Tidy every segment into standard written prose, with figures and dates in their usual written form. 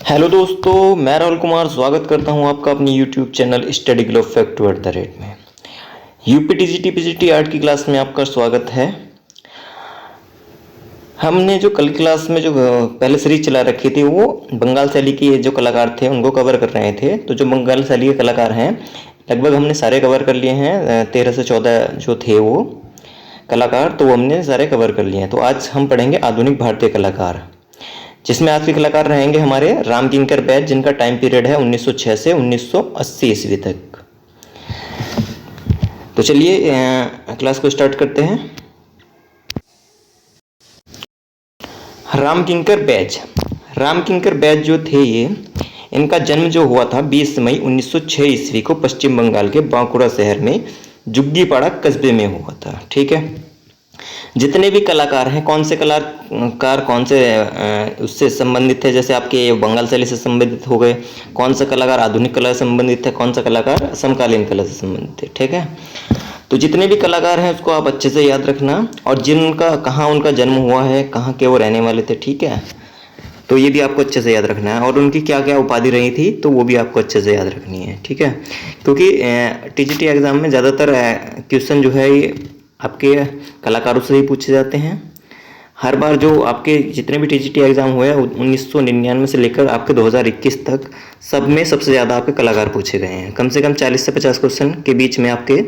Hello दोस्तों, मैं राहुल कुमार स्वागत करता हूं आपका अपनी YouTube channel study glow fact at the rate में। यूपी टीजीटी पीजीटी आर्ट की क्लास में आपका स्वागत है। हमने जो कल क्लास में जो पहले सीरीज चला रखी थी वो बंगाल शैली के जो कलाकार थे उनको कवर कर रहे थे। तो जो बंगाल शैली के कलाकार हैं लगभग हमने सारे कवर कर लिए हैं। 13 से 14 जो थे वो कलाकार, तो वो हमने सारे कवर कर लिए हैं। तो आज हम पढ़ेंगे आधुनिक भारतीय कलाकार, जिसमें आज के कलाकार रहेंगे हमारे रामकिंकर बैच, जिनका टाइम पीरियड है 1906 से 1980 ईस्वी तक। तो चलिए क्लास को स्टार्ट करते हैं। रामकिंकर बैच जो थे इनका जन्म जो हुआ था 20 मई 1906 ईस्वी को पश्चिम बंगाल के बांकुड़ा शहर में जुग्गीपाड़ा कस्बे में हुआ था। ठीक है। जितने भी कलाकार हैं, कौन से कलाकार कौन से उससे संबंधित थे, जैसे आपके बंगाल शैली से संबंधित हो गए, कौन सा कलाकार आधुनिक कला से संबंधित है, कौन सा कलाकार समकालीन कला से संबंधित है। ठीक है। तो जितने भी कलाकार हैं उसको आप अच्छे से याद रखना, और जिनका कहाँ उनका जन्म हुआ है, कहाँ के वो रहने वाले थे। ठीक है। तो ये भी आपको अच्छे से याद रखना है, और उनकी क्या क्या उपाधि रही थी तो वो भी आपको अच्छे से याद रखनी है। ठीक है। क्योंकि टीजीटी एग्जाम में ज़्यादातर क्वेश्चन जो है ये आपके कलाकारों से ही पूछे जाते हैं। हर बार जो आपके जितने भी टीजीटी एग्ज़ाम हुए 1999 से लेकर आपके 2021 तक, सब में सबसे ज़्यादा आपके कलाकार पूछे गए हैं। कम से कम 40 से 50 क्वेश्चन के बीच में आपके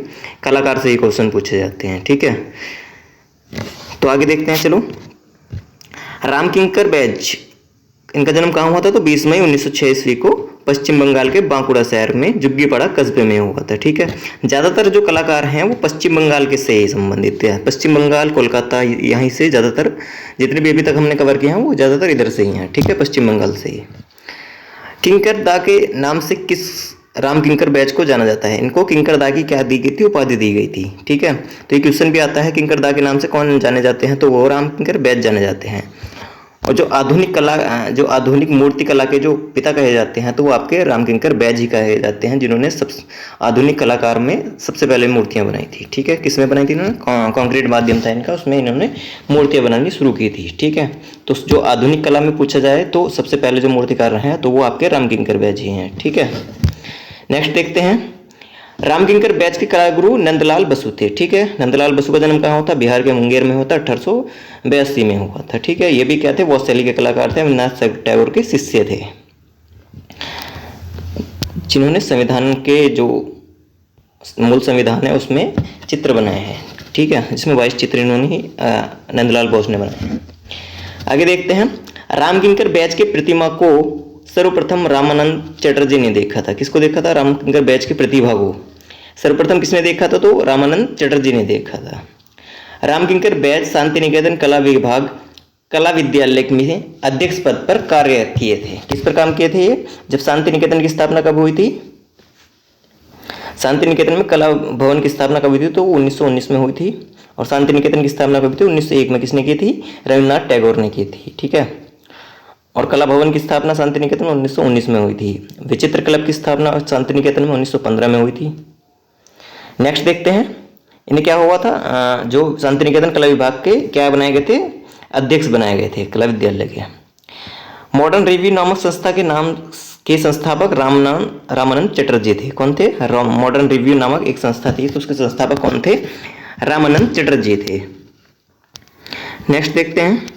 कलाकार से ही क्वेश्चन पूछे जाते हैं। ठीक है। तो आगे देखते हैं। चलो, रामकिंकर बैच, इनका जन्म कहाँ हुआ था? तो 20 मई 1906 ईस्वी को पश्चिम बंगाल के बांकुड़ा शहर में जुग्गीपाड़ा कस्बे में हुआ था। ठीक है। ज़्यादातर जो कलाकार हैं वो पश्चिम बंगाल के से ही संबंधित है। पश्चिम बंगाल, कोलकाता, यहीं से ज़्यादातर जितने भी अभी तक हमने कवर किए हैं वो ज़्यादातर इधर से ही हैं। ठीक है, पश्चिम बंगाल से ही। किंकर दा के नाम से किस रामकिंकर बैच को जाना जाता है? इनको किंकर दा की क्या दी गई थी? उपाधि दी गई थी। ठीक है। तो ये क्वेश्चन भी आता है, किंकर दा के नाम से कौन जाने जाते हैं? तो वो रामकिंकर बैच जाने जाते हैं। और जो आधुनिक मूर्ति कला के जो पिता कहे जाते हैं तो वो आपके रामकिंकर बैच ही कहे जाते हैं, जिन्होंने सब आधुनिक कलाकार में सबसे पहले मूर्तियां बनाई थी। ठीक है। किसमें बनाई थी इन्होंने? कंक्रीट माध्यम था इनका, उसमें इन्होंने मूर्तियां बनानी शुरू की थी। ठीक है। तो जो आधुनिक कला में पूछा जाए तो सबसे पहले जो मूर्तिकार हैं तो वो आपके रामकिंकर बैच ही हैं। ठीक है। नेक्स्ट देखते हैं। रामकिंकर बैच के कलागुरु नंदलाल बसु थे। ठीक है। नंदलाल बसु का जन्म कहाँ होता? बिहार के मुंगेर में होता, 1882 में हुआ था। ठीक है। ये भी क्या थे? वो शैली के कलाकार थे, रविन्द्रनाथ टैगोर के शिष्य थे, जिन्होंने संविधान के जो मूल संविधान है उसमें चित्र बनाए हैं। ठीक है। जिसमें 22 चित्र इन्होंने ही नंदलाल बोस ने बनाए हैं। आगे देखते हैं। रामकिंकर बैच के प्रतिमा को सर्वप्रथम रामानंद चटर्जी ने देखा था। किसको देखा था? रामकिंकर बैच की प्रतिभा को सर्वप्रथम किसने देखा था? तो रामानंद चटर्जी ने देखा था। रामकिंकर बैच शांति निकेतन कला विभाग कला विद्यालय में अध्यक्ष पद पर कार्य किए थे। किस पर काम किए थे ये? जब शांति निकेतन की स्थापना कब हुई थी? शांति निकेतन में कला भवन की स्थापना कब हुई थी? तो 1919 में हुई थी। और शांति निकेतन की स्थापना कब हुई थी? 1901 में। किसने की थी? रविन्द्रनाथ टैगोर ने की थी। ठीक है। और कला भवन की स्थापना शांति निकेतन में 1919 में हुई थी। विचित्र क्लब की स्थापना शांति निकेतन में 1915 में हुई थी। नेक्स्ट देखते हैं। इन्हें क्या हुआ था? जो शांति निकेतन कला विभाग के क्या बनाए गए थे? अध्यक्ष बनाए गए थे कला विद्यालय के। मॉडर्न रिव्यू नामक संस्था के नाम के संस्थापक रामानंद चटर्जी थे। कौन थे? मॉडर्न रिव्यू नामक एक संस्था थी, तो उसके संस्थापक कौन थे? रामानंद चटर्जी थे। नेक्स्ट देखते हैं।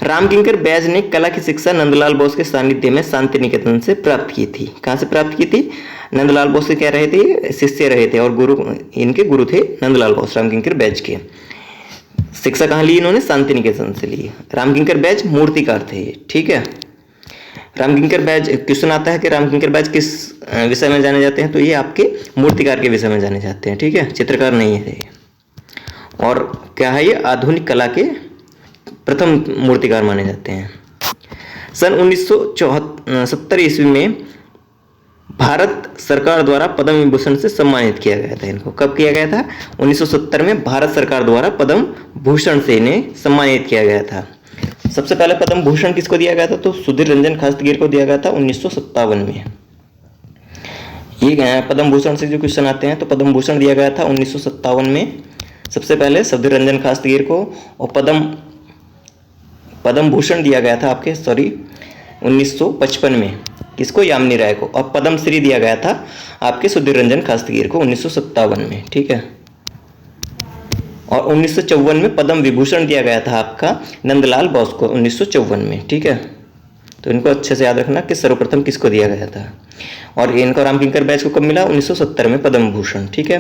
रामकिंकर बैच ने कला की शिक्षा नंदलाल बोस के सानिध्य में शांति निकेतन से प्राप्त की थी। कहाँ से प्राप्त की थी? नंदलाल बोस के क्या रहे थे? शिष्य रहे थे, और इनके गुरु थे नंदलाल बोस, रामकिंकर बैच के। शिक्षा कहाँ ली इन्होंने? शांति निकेतन से ली। रामकिंकर बैच मूर्तिकार थे। ठीक है। रामकिंकर बैच, क्वेश्चन आता है कि रामकिंकर बैच किस विषय में जाने जाते हैं? तो ये आपके मूर्तिकार के विषय में जाने जाते हैं। ठीक है। चित्रकार नहीं है ये। और क्या है? ये आधुनिक कला के प्रथम मूर्तिकार माने जाते हैं। सन 1970 ईस्वी में भारत सरकार द्वारा पद्म विभूषण से सम्मानित किया गया था इनको। कब किया गया था? 1970 में भारत सरकार द्वारा पद्म भूषण से इन्हें सम्मानित किया गया था। सबसे पहले पद्म भूषण किसको दिया गया था? तो सुधीर रंजन खास्तगीर को दिया गया था 1957 में। ये पद्म भूषण से जो क्वेश्चन आते हैं तो पद्म भूषण दिया गया था 1957 में सबसे पहले सुधीर रंजन खास्तगीर को, और पद्म भूषण दिया गया था आपके 1955 में, किसको? यामिनी राय को। और पद्मश्री दिया गया था आपके सुधीर रंजन खास्तगीर को 1957 में, ठीक है। और 1954 में पद्म विभूषण दिया गया था आपका नंदलाल बोस को 1954 में, ठीक है। तो इनको अच्छे से याद रखना कि सर्वप्रथम किसको दिया गया था। और इनको रामकिंकर बैच को कब मिला? 1970 में पद्म विभूषण, ठीक है।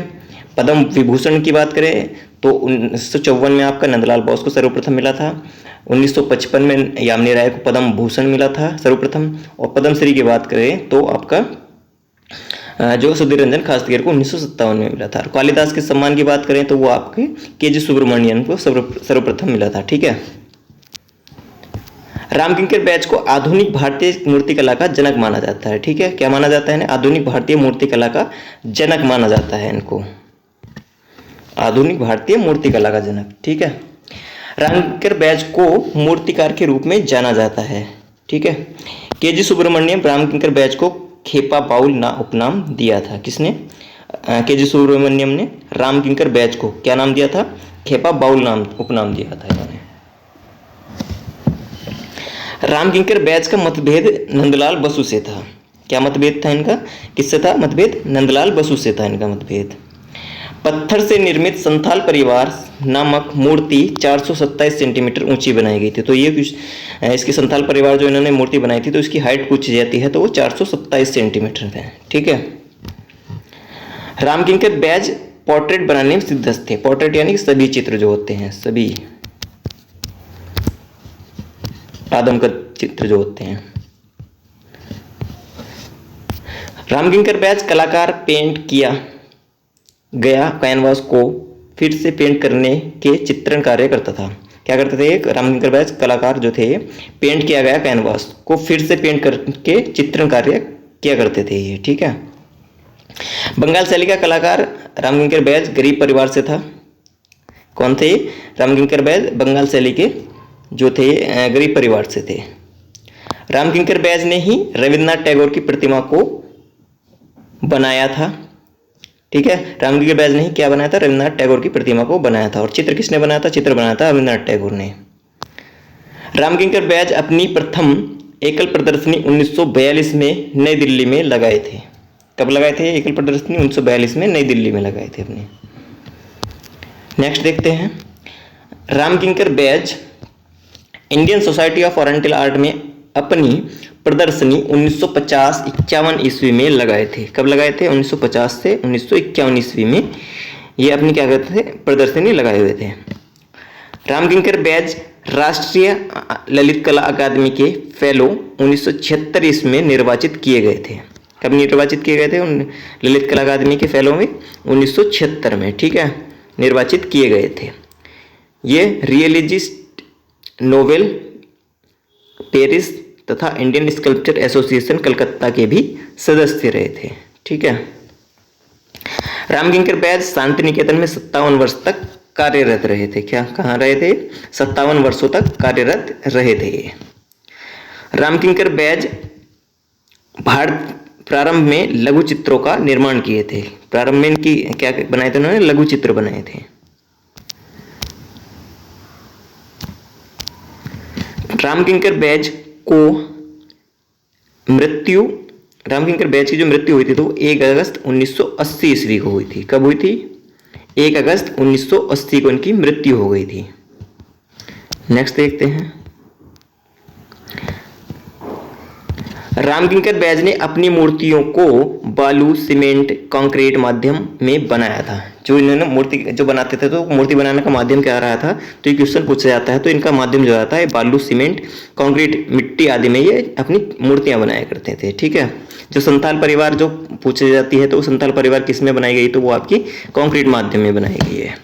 पद्म विभूषण की बात करें तो 1954 में आपका नंदलाल बोस को सर्वप्रथम मिला था, 1955 में यामिनी राय को पद्म भूषण मिला था सर्वप्रथम, और पद्मश्री की बात करें तो आपका जो सुधीर रंजन खास्तगीर को 1957 में मिला था। कालिदास के सम्मान की बात करें तो वो आपके के.जी. सुब्रमण्यन को सर्वप्रथम मिला था, ठीक है। रामकिंकर बैच को आधुनिक भारतीय मूर्तिकला का जनक माना जाता है, ठीक है। क्या माना जाता है? आधुनिक भारतीय मूर्तिकला का जनक माना जाता है इनको, आधुनिक भारतीय मूर्तिकला का जनक, ठीक है। रामकिंकर बैच को मूर्तिकार के रूप में जाना जाता है, ठीक है। के.जी. सुब्रमण्यम रामकिंकर बैच को खेपा बाउल ना उपनाम दिया था। किसने? के.जी. सुब्रमण्यम ने रामकिंकर बैच को क्या नाम दिया था? खेपा बाउल नाम उपनाम दिया था इन्होंने। रामकिंकर बैच का मतभेद नंदलाल बसु से था। क्या मतभेद था इनका? किससे था मतभेद? नंदलाल बसु से था इनका मतभेद। पत्थर से निर्मित संथाल परिवार नामक मूर्ति 427 सेंटीमीटर ऊंची बनाई गई थी। तो ये इसकी संथाल परिवार जो इन्होंने मूर्ति बनाई थी तो इसकी हाइट पूछी जाती है तो वो 427 सेंटीमीटर है, ठीक है। रामकिंकर बैच पोर्ट्रेट बनाने में सिद्धहस्त थे। पोर्ट्रेट यानी कि सभी चित्र जो होते हैं, सभी आदमकद चित्र जो होते हैं। रामकिंकर बैच कलाकार पेंट किया गया कैनवास को फिर से पेंट करने के चित्रण कार्य करता था। क्या करते थे? रामकिंकर बैच कलाकार जो थे पेंट किया गया कैनवास को फिर से पेंट करके चित्रण कार्य किया करते थे ये, ठीक है। बंगाल शैली का कलाकार रामकिंकर बैच गरीब परिवार से था। कौन थे? रामकिंकर बैच बंगाल शैली के जो थे गरीब परिवार से थे। रामकिंकर बैच ने ही रविन्द्रनाथ टैगोर की प्रतिमा को बनाया था, ठीक है। रामकिंकर बैच ने ही क्या बनाया था? रविन्द्रनाथ टैगोर की प्रतिमा को बनाया था। और चित्र किसने बनाया था? चित्र बनाया था रविन्द्रनाथ टैगोर ने। रामकिंकर बैच अपनी प्रथम एकल प्रदर्शनी 1942 में नई दिल्ली में लगाए थे। कब लगाए थे एकल प्रदर्शनी? 1942 में नई दिल्ली में लगाए थे अपने। नेक्स्ट देखते हैं। Ramkinkar batch Indian society of oriental art में अपनी प्रदर्शनी 1950-51 ईस्वी में लगाए थे। कब लगाए थे? 1950 से 1951 ईस्वी में ये अपनी क्या करते थे? प्रदर्शनी लगाए हुए थे। रामकिंकर बैच राष्ट्रीय ललित कला अकादमी के फेलो 1976 ईस्वी में निर्वाचित किए गए थे। कब निर्वाचित किए गए थे? ललित कला अकादमी के फेलो में 1976 में, ठीक है, निर्वाचित किए गए थे। ये रियलिस्ट नोवेल पेरिस तथा इंडियन स्कल्पचर एसोसिएशन कलकत्ता के भी सदस्य रहे थे, ठीक है। रामकिंकर बैच शांति निकेतन में 57 वर्ष तक कार्यरत रहे थे। क्या कहाँ रहे थे? 57 वर्षों तक कार्यरत रहे थे। रामकिंकर बैच भारत प्रारंभ में लघु चित्रों का निर्माण किए थे। प्रारंभ में इनकी क्या बनाए थे? उन्होंने लघु चित्र बनाए थे। रामकिंकर बैच की जो मृत्यु हुई थी तो 1 अगस्त 1980 ईस्वी को हुई थी। कब हुई थी? 1 अगस्त 1980 को इनकी मृत्यु हो गई थी। नेक्स्ट देखते हैं। रामकिंकर बैच ने अपनी मूर्तियों को बालू, सीमेंट, कंक्रीट माध्यम में बनाया था। जो इन्होंने मूर्ति जो बनाते थे तो मूर्ति बनाने का माध्यम क्या रहा था? तो ये क्वेश्चन पूछा जाता है। तो इनका माध्यम जो आता है बालू, सीमेंट, कंक्रीट, मिट्टी आदि में ये अपनी मूर्तियां बनाया करते थे, ठीक है। जो संथाल परिवार जो पूछी जाती है तो संथाल परिवार किस में बनाई गई? तो वो आपकी कंक्रीट माध्यम में बनाई गई है।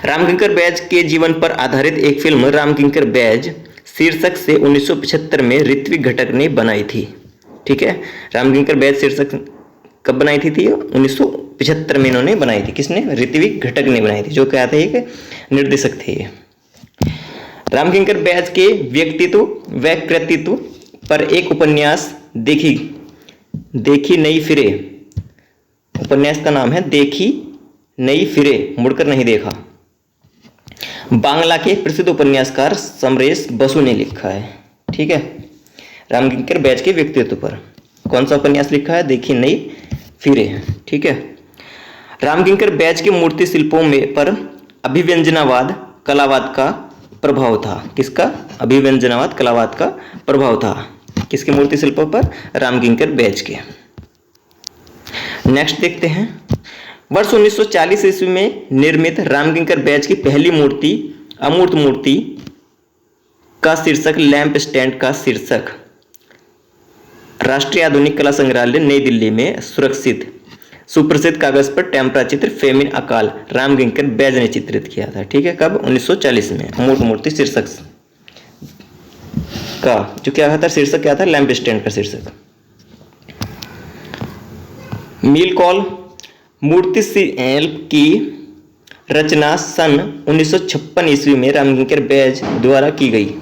रामकिंकर बैच के जीवन पर आधारित एक फिल्म रामकिंकर बैच शीर्षक से 1975 में ऋत्विक घटक ने बनाई थी, ठीक है। रामकिंकर बैच शीर्षक कब बनाई थी? 1975 में इन्होंने बनाई थी। किसने? ऋत्विक घटक ने बनाई थी, जो क्या थे? एक निर्देशक थे। रामकिंकर बैच के व्यक्तित्व व कृतित्व पर एक उपन्यास देखी नई फिरे। उपन्यास का नाम है देखी नई फिरे, मुड़कर नहीं देखा। बांग्ला के प्रसिद्ध उपन्यासकार समरेश बसु ने लिखा है, ठीक है। रामकिंकर बैज के व्यक्तित्व पर। कौन सा उपन्यास लिखा है? देखिए नई फिरे। ठीक है। रामकिंकर बैज के मूर्ति शिल्पों में पर अभिव्यंजनावाद कलावाद का प्रभाव था। किसका? अभिव्यंजनावाद कलावाद का प्रभाव था। किसके मूर्ति शिल्पों पर? रामकिंकर बैज के। नेक्स्ट देखते हैं। वर्ष 1940 ईस्वी में निर्मित रामकिंकर बैज की पहली मूर्ति अमूर्त मूर्ति का शीर्षक लैंप स्टैंड का शीर्षक राष्ट्रीय आधुनिक कला संग्रहालय नई दिल्ली में सुरक्षित सुप्रसिद्ध कागज पर टेम्परा चित्र फेमिन अकाल रामकिंकर बैज ने चित्रित किया था। ठीक है। कब? 1940 में। अमूर्त मूर्ति शीर्षक का जो क्या था, शीर्षक क्या था? लैंप स्टैंड का शीर्षक। मील कॉल मूर्ति शिल्प की रचना सन 1956 ईस्वी में रामकिंकर बैज द्वारा की गई।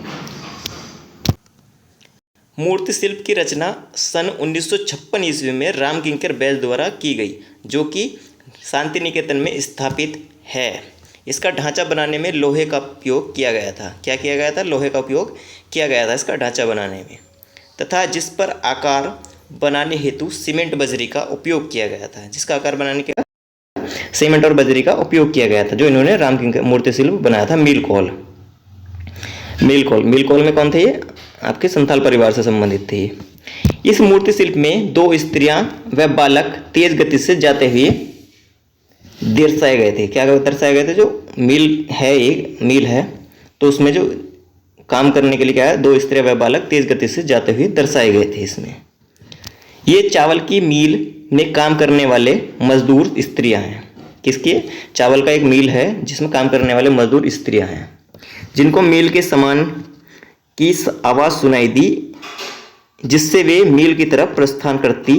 मूर्ति शिल्प की रचना सन 1956 ईस्वी में रामकिंकर बैज द्वारा की गई, जो कि शांति निकेतन में स्थापित है। इसका ढांचा बनाने में लोहे का उपयोग किया गया था। क्या किया गया था? लोहे का उपयोग किया गया था इसका ढांचा बनाने में, तथा जिस पर आकार बनाने हेतु सीमेंट बजरी का उपयोग किया गया था। जिसका आकार बनाने के सीमेंट और बजरी का उपयोग किया गया था, जो इन्होंने रामकिंकर मूर्ति शिल्प बनाया था। मील कॉल में कौन थे? ये आपके संथाल परिवार से संबंधित थे। इस मूर्ति शिल्प में 2 स्त्रियां व बालक तेज गति से जाते हुए दर्शाए गए थे। क्या दर्शाए गए थे? जो मील है तो उसमें जो काम करने के लिए क्या है, 2 स्त्रियां व बालक तेज गति से जाते हुए दर्शाए गए थे। इसमें ये चावल की मील में काम करने वाले मजदूर स्त्रियां हैं। किसके? चावल का एक मील है जिसमें काम करने वाले मजदूर स्त्रियां हैं, जिनको मील के समान की आवाज़ सुनाई दी, जिससे वे मील की तरफ प्रस्थान करती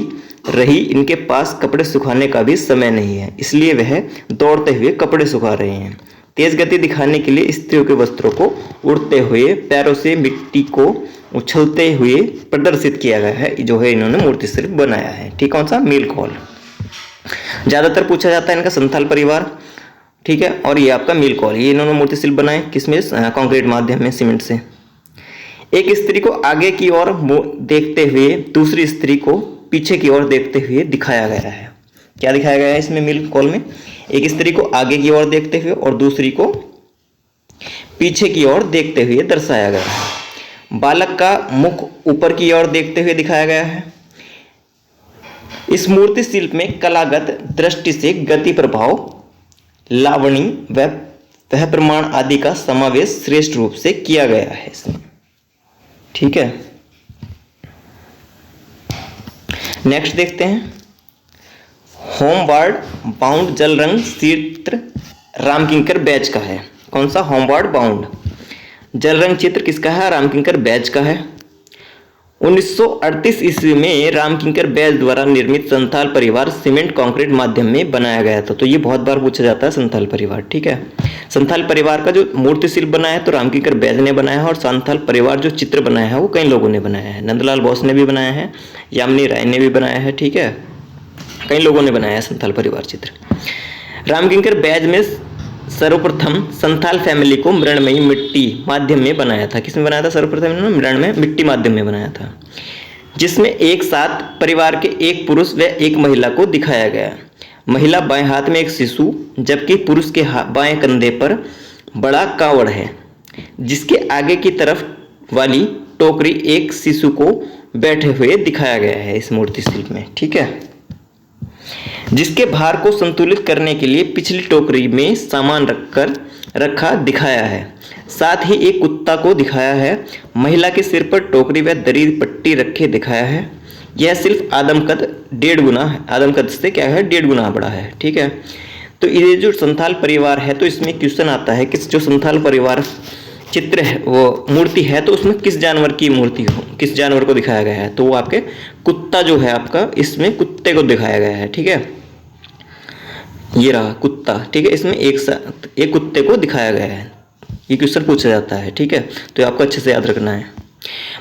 रही। इनके पास कपड़े सुखाने का भी समय नहीं है, इसलिए वह दौड़ते हुए कपड़े सुखा रहे हैं। तेज गति दिखाने के लिए स्त्रियों के वस्त्रों को उड़ते हुए पैरों से मिट्टी को उछलते हुए प्रदर्शित किया गया है, जो है इन्होंने मूर्ति शिल्प बनाया है। ठीक। कौन सा? मील कॉल। ज़्यादातर पूछा जाता है इनका संथाल परिवार। ठीक है। और ये आपका मील कॉल, ये इन्होंने मूर्ति शिल्प बनाए किसमें? कंक्रीट माध्यम में, सीमेंट से। एक स्त्री को आगे की ओर देखते हुए दूसरी स्त्री को पीछे की ओर देखते हुए दिखाया गया है। क्या दिखाया गया है इसमें? मील कॉल में एक स्त्री को आगे की ओर देखते हुए और दूसरी को पीछे की ओर देखते हुए दर्शाया गया है। बालक का मुख ऊपर की ओर देखते हुए दिखाया गया है। इस मूर्ति शिल्प में कलागत दृष्टि से गति, प्रभाव, लावणी व प्रमाण आदि का समावेश श्रेष्ठ रूप से किया गया है इसमें। ठीक है। नेक्स्ट देखते हैं। होमवर्ड बाउंड जल रंग चित्र रामकिंकर बैज का है। कौन सा? होमवर्ड बाउंड जल रंग चित्र किसका है? रामकिंकर बैज का है। 1938 ईस्वी में रामकिंकर बैज द्वारा निर्मित संथाल परिवार सीमेंट कंक्रीट माध्यम में बनाया गया था। तो ये बहुत बार पूछा जाता है संथाल परिवार। ठीक है। संथाल परिवार का जो मूर्ति शिल्प बनाया है तो रामकिंकर बैज ने बनाया है, और संथाल परिवार जो चित्र बनाया है वो कई लोगों ने बनाया है। नंदलाल बोस ने भी बनाया है, यामिनी राय ने भी बनाया है। ठीक है। कई लोगों ने बनाया है संथाल परिवार चित्र। रामकिंकर बैज में सर्वप्रथम संथाल फैमिली को मृणमयी मिट्टी माध्यम में बनाया था। किसमें बनाया था? सर्वप्रथम इन्होंने मृण में मिट्टी माध्यम में बनाया था, जिसमें एक साथ परिवार के एक पुरुष व एक महिला को दिखाया गया। महिला बाएं हाथ में एक शिशु, जबकि पुरुष के बाएं कंधे पर बड़ा कावड़ है, जिसके आगे की तरफ वाली टोकरी एक शिशु को बैठे हुए दिखाया गया है इस मूर्ति शिल्प में। ठीक है। जिसके भार को संतुलित करने के लिए पिछली टोकरी में सामान रखा दिखाया है। साथ ही एक कुत्ता को दिखाया है। महिला के सिर पर टोकरी व दरी पट्टी रखे दिखाया है। यह सिर्फ आदमकद 1.5 गुना है, आदमकद से क्या है? 1.5 गुना बड़ा है। ठीक है। तो ये जो संथाल परिवार है तो इसमें क्वेश्चन आता है कि जो संथाल परिवार चित्र है वो मूर्ति है तो उसमें किस जानवर की मूर्ति हो, किस जानवर को दिखाया गया है? तो वो आपके कुत्ता जो है आपका, इसमें कुत्ते को दिखाया गया है। ठीक है। ये रहा कुत्ता। ठीक है। इसमें एक कुत्ते को दिखाया गया है। ये क्वेश्चन पूछा जाता है। ठीक है। तो आपको अच्छे से याद रखना है।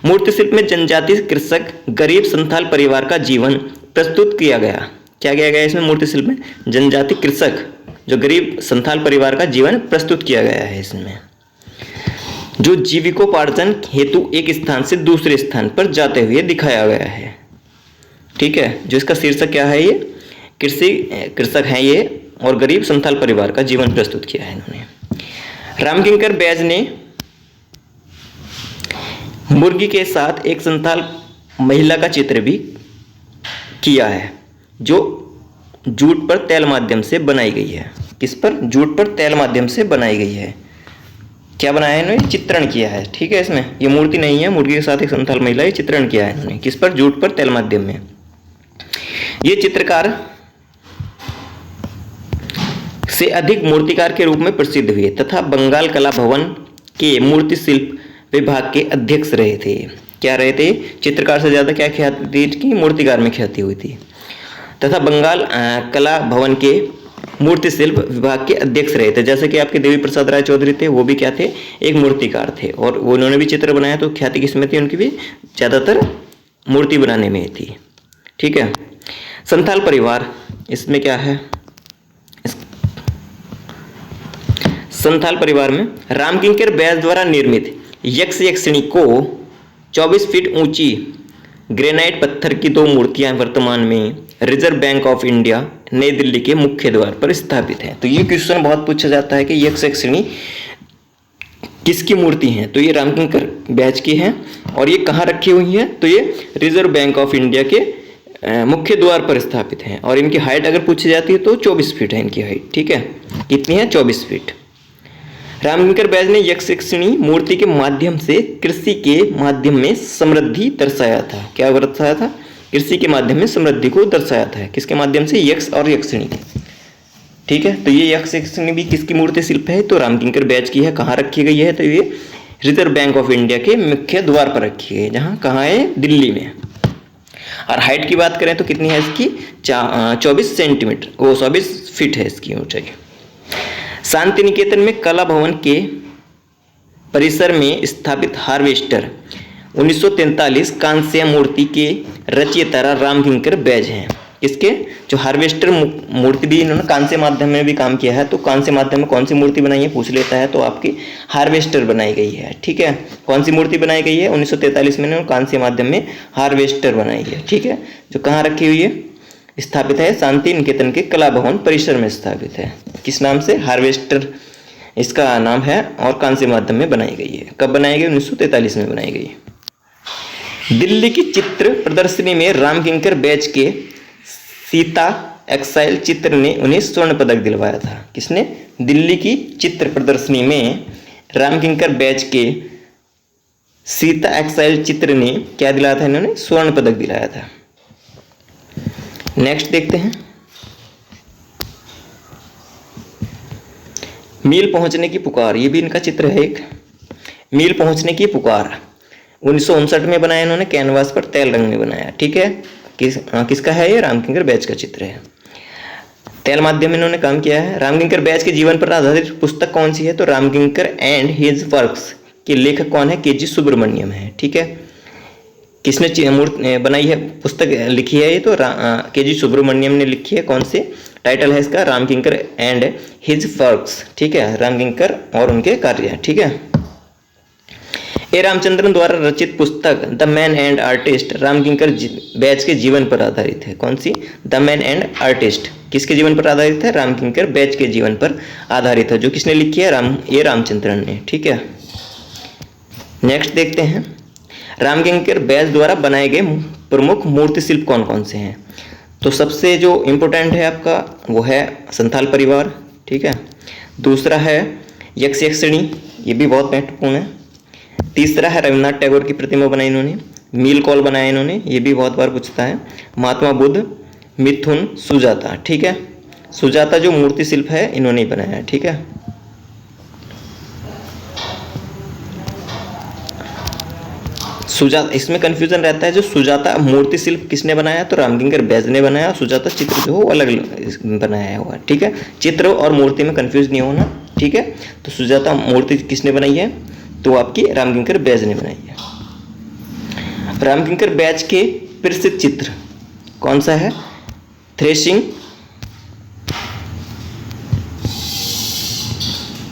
मूर्ति शिल्प में जनजाति कृषक गरीब संथाल परिवार का जीवन प्रस्तुत किया गया। क्या किया गया इसमें? मूर्ति शिल्प में जनजाति कृषक जो गरीब संथाल परिवार का जीवन प्रस्तुत किया गया है इसमें। जो जीविकोपार्जन हेतु एक स्थान से दूसरे स्थान पर जाते हुए दिखाया गया है। ठीक है, जो इसका शीर्षक क्या है, ये कृषक हैं ये और गरीब संथाल परिवार का जीवन प्रस्तुत किया है इन्होंने। रामकिंकर बैज ने मुर्गी के साथ एक संथाल महिला का चित्र भी किया है जो जूट पर तैल माध्यम से बनाई गई है। किस पर? जूट पर तैल माध्यम से बनाई गई है। क्या बनाया है इन्होंने? चित्रण किया है। ठीक है, इसमें ये मूर्ति नहीं है, मुर्गी के साथ एक संथाल महिला, ये चित्रण किया है इन्होंने। किस पर? जूट पर तैल माध्यम में। ये चित्रकार से अधिक मूर्तिकार के रूप में प्रसिद्ध हुए तथा बंगाल कला भवन के मूर्ति शिल्प विभाग के अध्यक्ष रहे थे। क्या रहे थे? चित्रकार से ज्यादा क्या ख्याति थी कि मूर्तिकार में ख्याति हुई थी, तथा बंगाल कला भवन के मूर्ति शिल्प विभाग के अध्यक्ष रहे थे। जैसे कि आपके देवी प्रसाद राय चौधरी थे, वो भी क्या थे? एक मूर्तिकार थे, और उन्होंने भी चित्र बनाया, तो ख्याति किसमें थी उनकी भी? ज्यादातर मूर्ति बनाने में थी। ठीक है, संथाल परिवार, इसमें क्या है? संथाल परिवार में रामकिंकर बैज द्वारा निर्मित यक्ष यक्षिणी को 24 फीट ऊंची ग्रेनाइट पत्थर की 2 मूर्तियां वर्तमान में रिजर्व बैंक ऑफ इंडिया नई दिल्ली के मुख्य द्वार पर स्थापित है। तो ये क्वेश्चन बहुत पूछा जाता है कि यक्ष यक्षिणी किसकी मूर्ति है? तो ये रामकिंकर बैज की है, और ये कहाँ रखी हुई है? तो ये रिजर्व बैंक ऑफ इंडिया के मुख्य द्वार पर स्थापित है, और इनकी हाइट अगर पूछी जाती है तो 24 फीट है इनकी हाइट। ठीक है, कितनी है? 24 फीट। रामकिंकर बैज ने यक्ष यक्षिणी मूर्ति के माध्यम से कृषि के माध्यम में समृद्धि दर्शाया था। क्या दर्शाया था? कृषि के माध्यम में समृद्धि को दर्शाया था। किसके माध्यम से? यक्ष और यक्षिणी के। ठीक है, तो ये यक्ष यक्षिणी भी किसकी मूर्ति शिल्प है? तो रामकिंकर बैज की है। कहाँ रखी गई है? तो ये रिजर्व बैंक ऑफ इंडिया के मुख्य द्वार पर रखी गई है, जहाँ कहाँ है? दिल्ली में। और हाइट की बात करें तो कितनी है इसकी? 24 सेंटीमीटर, वो 24 फीट है इसकी ऊंचाई। शांति निकेतन में कला भवन के परिसर में स्थापित हार्वेस्टर 1943 कांस्य मूर्ति के रचयिता रामकिंकर बैज हैं। इसके जो हार्वेस्टर मूर्ति भी इन्होंने कांस्य माध्यम में भी काम किया है। तो कांस्य माध्यम में कौन सी मूर्ति बनाई है पूछ लेता है, तो आपकी हार्वेस्टर बनाई गई है। ठीक है, कौन सी मूर्ति बनाई गई है? 1943 में इन्होंने कांस्य माध्यम में हार्वेस्टर बनाई है। ठीक है, जो कहाँ रखी हुई है? स्थापित है शांति निकेतन के कला भवन परिसर में स्थापित है। किस नाम से? हार्वेस्टर इसका नाम है, और कांस्य माध्यम में बनाई गई है। कब बनाई गई? 1943 में बनाई गई। दिल्ली की चित्र प्रदर्शनी में रामकिंकर बैज के सीता एक्साइल चित्र ने उन्हें स्वर्ण पदक दिलवाया था। किसने? दिल्ली की चित्र प्रदर्शनी में रामकिंकर बैज के सीता एक्साइल चित्र ने क्या दिलाया था? इन्होंने स्वर्ण पदक दिलाया था। नेक्स्ट देखते हैं, मील पहुंचने की पुकार। ये भी इनका चित्र है एक, मील पहुंचने की पुकार। 1959 में बनाया इन्होंने, कैनवास पर तैल रंग में बनाया। ठीक है, किसका है ये? रामकिंकर बैज का चित्र है। तैल माध्यम में इन्होंने काम किया है। रामकिंकर बैज के जीवन पर आधारित पुस्तक कौन सी है? तो रामकिंकर एंड हिज वर्क्स के लेखक कौन है? के.जी. सुब्रमण्यम है। ठीक है, किसने मूर्ति बनाई है, पुस्तक लिखी है ये? तो के.जी. सुब्रमण्यम ने लिखी है। कौन से? टाइटल है इसका रामकिंकर एंड हिज वर्क्स। ठीक है, रामकिंकर और उनके कार्य। ठीक है, ए रामचंद्रन द्वारा रचित पुस्तक the man and artist Ramkinkar Baij के जीवन पर आधारित है। कौन सी? द मैन एंड आर्टिस्ट किसके जीवन पर आधारित है? रामकिंकर बैज के जीवन पर आधारित है। जो किसने लिखी है? ए रामचंद्रन ने। ठीक है, नेक्स्ट देखते हैं, रामकिंकर बैज द्वारा बनाए गए प्रमुख मूर्ति शिल्प कौन कौन से हैं? तो सबसे जो इम्पोर्टेंट है आपका वो है संथाल परिवार। ठीक है, दूसरा है यक्ष यक्षिणी, ये भी बहुत महत्वपूर्ण है। तीसरा है रविन्द्रनाथ टैगोर की प्रतिमा बनाई इन्होंने। मील कॉल बनाया इन्होंने, ये भी बहुत बार पूछता है। महात्मा बुद्ध, मिथुन, सुजाता। ठीक है, सुजाता जो मूर्ति शिल्प है इन्होंने ही बनाया है। ठीक है, सुजाता, इसमें कंफ्यूजन रहता है, जो सुजाता मूर्ति शिल्प किसने बनाया? तो रामकिंकर बैज ने बनाया। सुजाता चित्र जो हो अलग बनाया हुआ। ठीक है, चित्र और मूर्ति में कंफ्यूज नहीं होना। ठीक है, तो सुजाता मूर्ति किसने बनाई है? तो आपकी रामकिंकर बैज ने बनाई है। रामकिंकर बैज के प्रसिद्ध चित्र कौन सा है? थ्रेशिंग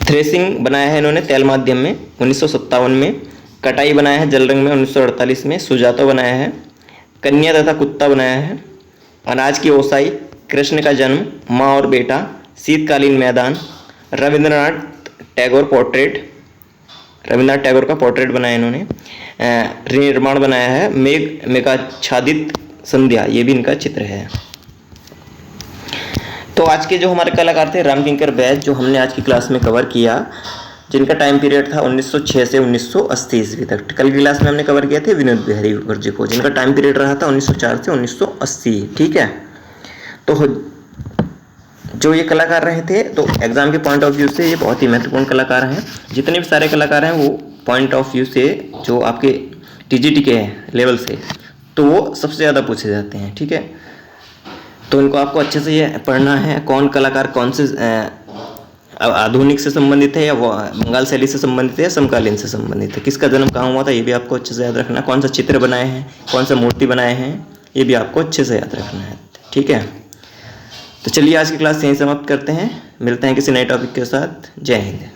थ्रेसिंग बनाया है इन्होंने तेल माध्यम में 1957 में। कटाई बनाया है जल रंग में 1948 में। सुजाता बनाया है। कन्या तथा कुत्ता बनाया है। अनाज की ओसाई, कृष्ण का जन्म, माँ और बेटा, शीतकालीन मैदान, रविंद्रनाथ टैगोर पोर्ट्रेट, रविंद्रनाथ टैगोर का पोर्ट्रेट बनाया इन्होंने। निर्माण बनाया है मेघाच्छादित संध्या, ये भी इनका चित्र है। तो आज के जो हमारे कलाकार थे रामकिंकर बैज, जो हमने आज की क्लास में कवर किया, जिनका टाइम पीरियड था 1906 से 1980 ईस्वी तक। कल की क्लास में हमने कवर किया थे विनोद बिहारी मुखर्जी को, जिनका टाइम पीरियड रहा था 1904 से 1980। ठीक है, तो जो ये कलाकार रहे थे, तो एग्जाम के पॉइंट ऑफ व्यू से ये बहुत ही महत्वपूर्ण कलाकार हैं। जितने भी सारे कलाकार हैं वो पॉइंट ऑफ व्यू से, जो आपके टीजीटी के लेवल से, तो वो सबसे ज़्यादा पूछे जाते हैं। ठीक है, तो इनको आपको अच्छे से ये पढ़ना है, कौन कलाकार कौन से आधुनिक से संबंधित है, या बंगाल शैली से संबंधित है, या समकालीन से संबंधित है, किसका जन्म कहाँ हुआ था, ये भी आपको अच्छे से याद रखना है। कौन सा चित्र बनाए हैं, कौन सा मूर्ति बनाए हैं, ये भी आपको अच्छे से याद रखना है। ठीक है, तो चलिए आज की क्लास यहीं समाप्त करते हैं। मिलते हैं किसी नए टॉपिक के साथ। जय हिंद।